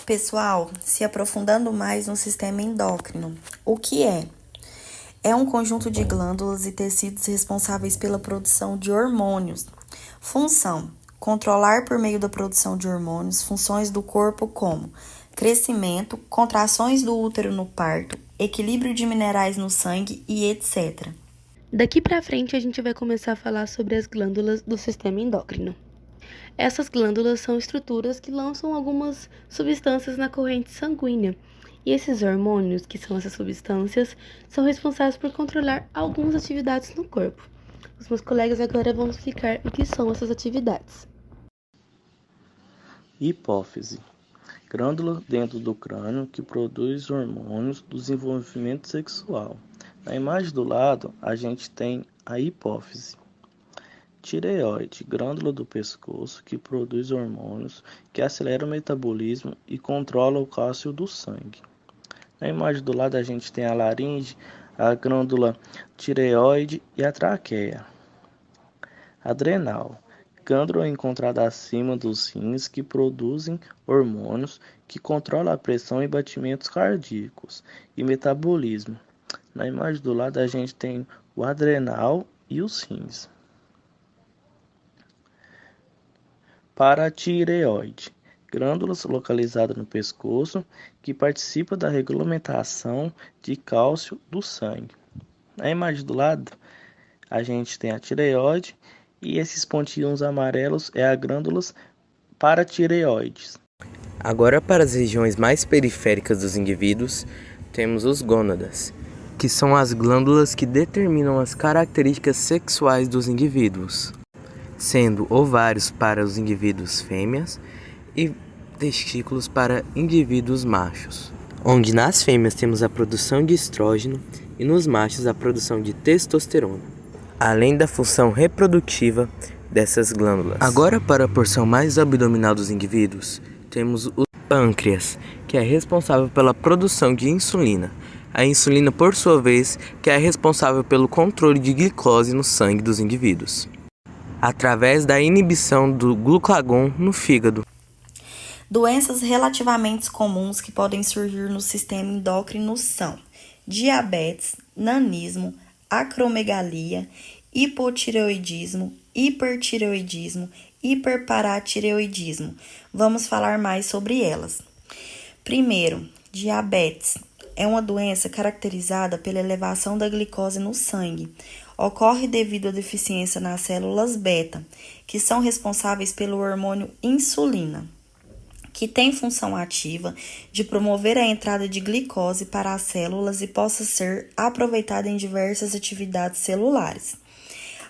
Pessoal, se aprofundando mais no sistema endócrino, o que é? É um conjunto de glândulas e tecidos responsáveis pela produção de hormônios. Função: controlar por meio da produção de hormônios funções do corpo como crescimento, contrações do útero no parto, equilíbrio de minerais no sangue e etc. Daqui para frente a gente vai começar a falar sobre as glândulas do sistema endócrino. Essas glândulas são estruturas que lançam algumas substâncias na corrente sanguínea. E esses hormônios, que são essas substâncias, são responsáveis por controlar algumas atividades no corpo. Os meus colegas agora vão explicar o que são essas atividades. Hipófise. Glândula dentro do crânio que produz hormônios do desenvolvimento sexual. Na imagem do lado, a gente tem a hipófise. Tireoide, glândula do pescoço que produz hormônios que aceleram o metabolismo e controla o cálcio do sangue. Na imagem do lado a gente tem a laringe, a glândula tireoide e a traqueia. Adrenal, glândula encontrada acima dos rins que produzem hormônios que controlam a pressão e batimentos cardíacos e metabolismo. Na imagem do lado a gente tem o adrenal e os rins. Paratireoide, glândulas localizadas no pescoço que participa da regulamentação de cálcio do sangue. Na imagem do lado, a gente tem a tireoide e esses pontinhos amarelos é as glândulas paratireoides. Agora, para as regiões mais periféricas dos indivíduos, temos os gônadas, que são as glândulas que determinam as características sexuais dos indivíduos, sendo ovários para os indivíduos fêmeas e testículos para indivíduos machos, onde nas fêmeas temos a produção de estrógeno e nos machos a produção de testosterona, além da função reprodutiva dessas glândulas. Agora, para a porção mais abdominal dos indivíduos, temos o pâncreas, que é responsável pela produção de insulina. A insulina, por sua vez, que é responsável pelo controle de glicose no sangue dos indivíduos, através da inibição do glucagon no fígado. Doenças relativamente comuns que podem surgir no sistema endócrino são diabetes, nanismo, acromegalia, hipotireoidismo, hipertireoidismo, hiperparatireoidismo. Vamos falar mais sobre elas. Primeiro, diabetes. É uma doença caracterizada pela elevação da glicose no sangue. Ocorre devido à deficiência nas células beta, que são responsáveis pelo hormônio insulina, que tem função ativa de promover a entrada de glicose para as células e possa ser aproveitada em diversas atividades celulares.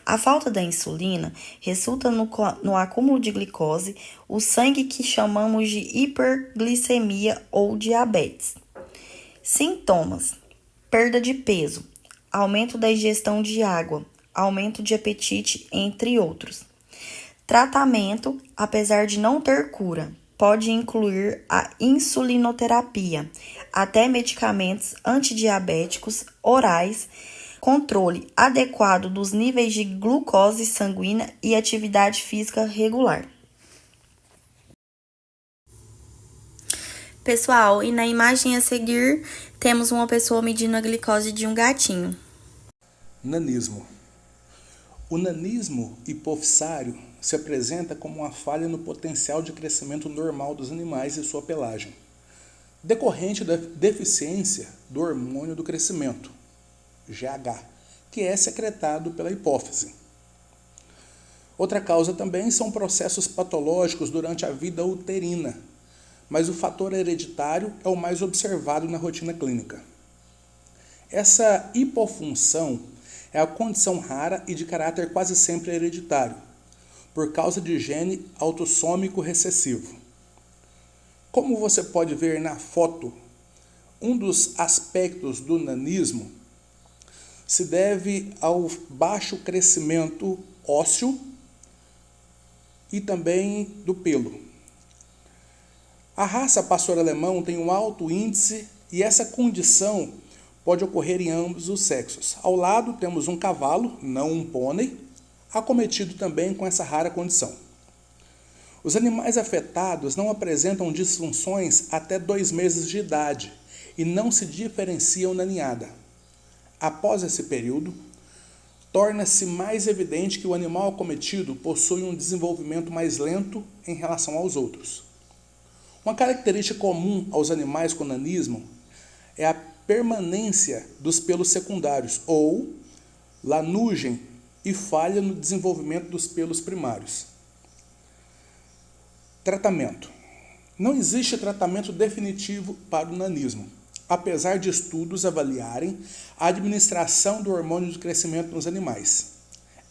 A falta da insulina resulta no acúmulo de glicose, o sangue que chamamos de hiperglicemia ou diabetes. Sintomas: perda de peso, aumento da ingestão de água, aumento de apetite, entre outros. Tratamento, apesar de não ter cura, pode incluir a insulinoterapia, até medicamentos antidiabéticos orais, controle adequado dos níveis de glucose sanguínea e atividade física regular. Pessoal, e na imagem a seguir, temos uma pessoa medindo a glicose de um gatinho. Nanismo. O nanismo hipofissário se apresenta como uma falha no potencial de crescimento normal dos animais e sua pelagem, decorrente da deficiência do hormônio do crescimento, GH, que é secretado pela hipófise. Outra causa também são processos patológicos durante a vida uterina, mas o fator hereditário é o mais observado na rotina clínica. Essa hipofunção é a condição rara e de caráter quase sempre hereditário, por causa de gene autossômico recessivo. Como você pode ver na foto, um dos aspectos do nanismo se deve ao baixo crescimento ósseo e também do pelo. A raça pastor alemão tem um alto índice e essa condição pode ocorrer em ambos os sexos. Ao lado temos um cavalo, não um pônei, acometido também com essa rara condição. Os animais afetados não apresentam disfunções até 2 meses de idade e não se diferenciam na ninhada. Após esse período, torna-se mais evidente que o animal acometido possui um desenvolvimento mais lento em relação aos outros. Uma característica comum aos animais com nanismo é a permanência dos pelos secundários, ou lanugem e falha no desenvolvimento dos pelos primários. Tratamento. Não existe tratamento definitivo para o nanismo, apesar de estudos avaliarem a administração do hormônio de crescimento nos animais.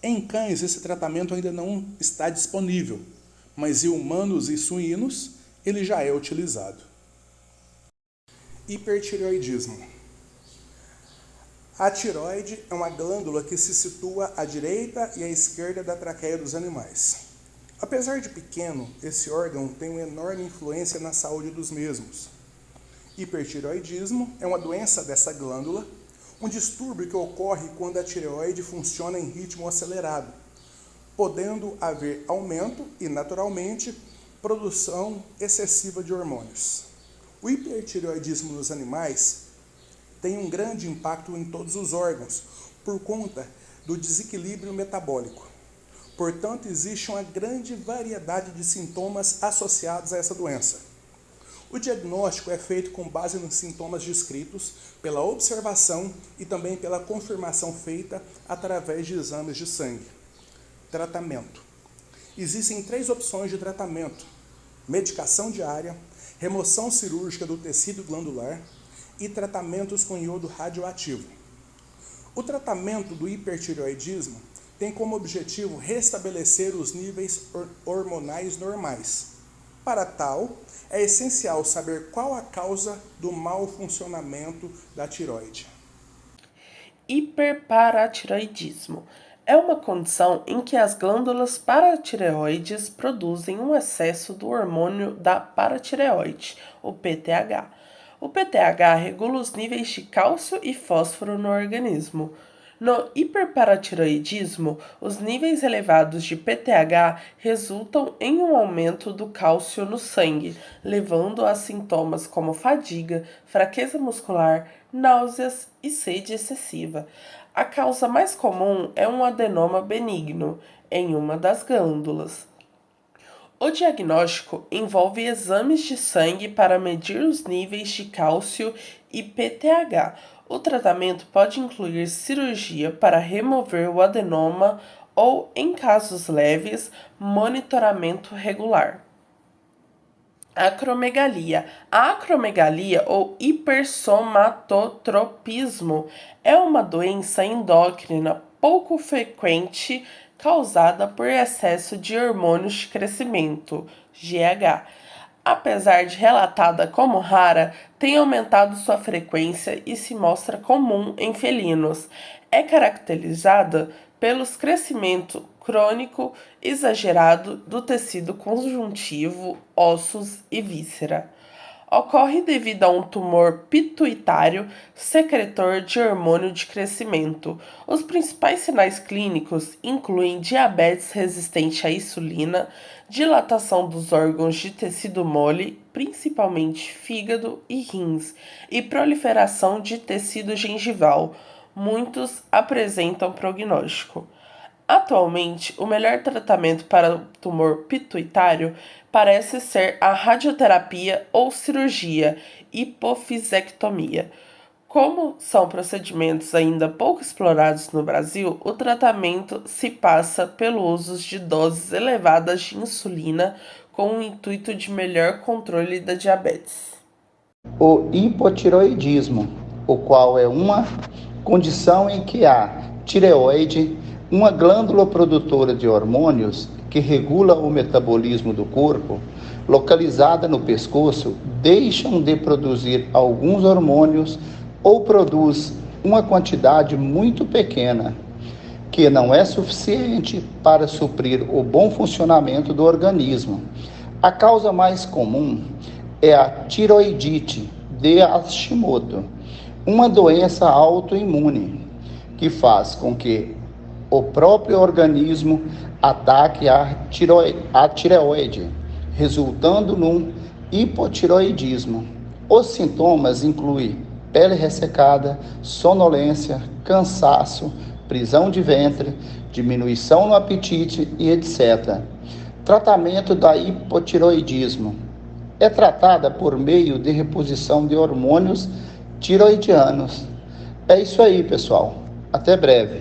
Em cães, esse tratamento ainda não está disponível, mas em humanos e suínos, ele já é utilizado. Hipertireoidismo. A tireoide é uma glândula que se situa à direita e à esquerda da traqueia dos animais. Apesar de pequeno, esse órgão tem uma enorme influência na saúde dos mesmos. Hipertireoidismo é uma doença dessa glândula, um distúrbio que ocorre quando a tireoide funciona em ritmo acelerado, podendo haver aumento e, naturalmente, produção excessiva de hormônios. O hipertireoidismo nos animais tem um grande impacto em todos os órgãos, por conta do desequilíbrio metabólico. Portanto, existe uma grande variedade de sintomas associados a essa doença. O diagnóstico é feito com base nos sintomas descritos, pela observação e também pela confirmação feita através de exames de sangue. Tratamento. Existem 3 opções de tratamento: medicação diária, remoção cirúrgica do tecido glandular e tratamentos com iodo radioativo. O tratamento do hipertireoidismo tem como objetivo restabelecer os níveis hormonais normais. Para tal, é essencial saber qual a causa do mau funcionamento da tireoide. Hiperparatireoidismo é uma condição em que as glândulas paratireoides produzem um excesso do hormônio da paratireoide, o PTH. O PTH regula os níveis de cálcio e fósforo no organismo. No hiperparatireoidismo, os níveis elevados de PTH resultam em um aumento do cálcio no sangue, levando a sintomas como fadiga, fraqueza muscular, náuseas e sede excessiva. A causa mais comum é um adenoma benigno em uma das glândulas. O diagnóstico envolve exames de sangue para medir os níveis de cálcio e PTH. O tratamento pode incluir cirurgia para remover o adenoma ou, em casos leves, monitoramento regular. Acromegalia. A acromegalia ou hipersomatotropismo é uma doença endócrina pouco frequente causada por excesso de hormônios de crescimento, GH. Apesar de relatada como rara, tem aumentado sua frequência e se mostra comum em felinos. É caracterizada pelos crescimento crônico exagerado do tecido conjuntivo, ossos e víscera. Ocorre devido a um tumor pituitário secretor de hormônio de crescimento. Os principais sinais clínicos incluem diabetes resistente à insulina, dilatação dos órgãos de tecido mole, principalmente fígado e rins, e proliferação de tecido gengival. Muitos apresentam prognóstico. Atualmente, o melhor tratamento para o tumor pituitário parece ser a radioterapia ou cirurgia, hipofisectomia. Como são procedimentos ainda pouco explorados no Brasil, o tratamento se passa pelo uso de doses elevadas de insulina com o intuito de melhor controle da diabetes. O hipotireoidismo, o qual é uma condição em que a tireoide, uma glândula produtora de hormônios que regula o metabolismo do corpo, localizada no pescoço, deixam de produzir alguns hormônios ou produz uma quantidade muito pequena, que não é suficiente para suprir o bom funcionamento do organismo. A causa mais comum é a tireoidite de Hashimoto, uma doença autoimune que faz com que o próprio organismo ataque a tireoide, resultando num hipotireoidismo. Os sintomas incluem pele ressecada, sonolência, cansaço, prisão de ventre, diminuição no apetite e etc. Tratamento da hipotireoidismo. É tratada por meio de reposição de hormônios tiroidianos. É isso aí, pessoal. Até breve.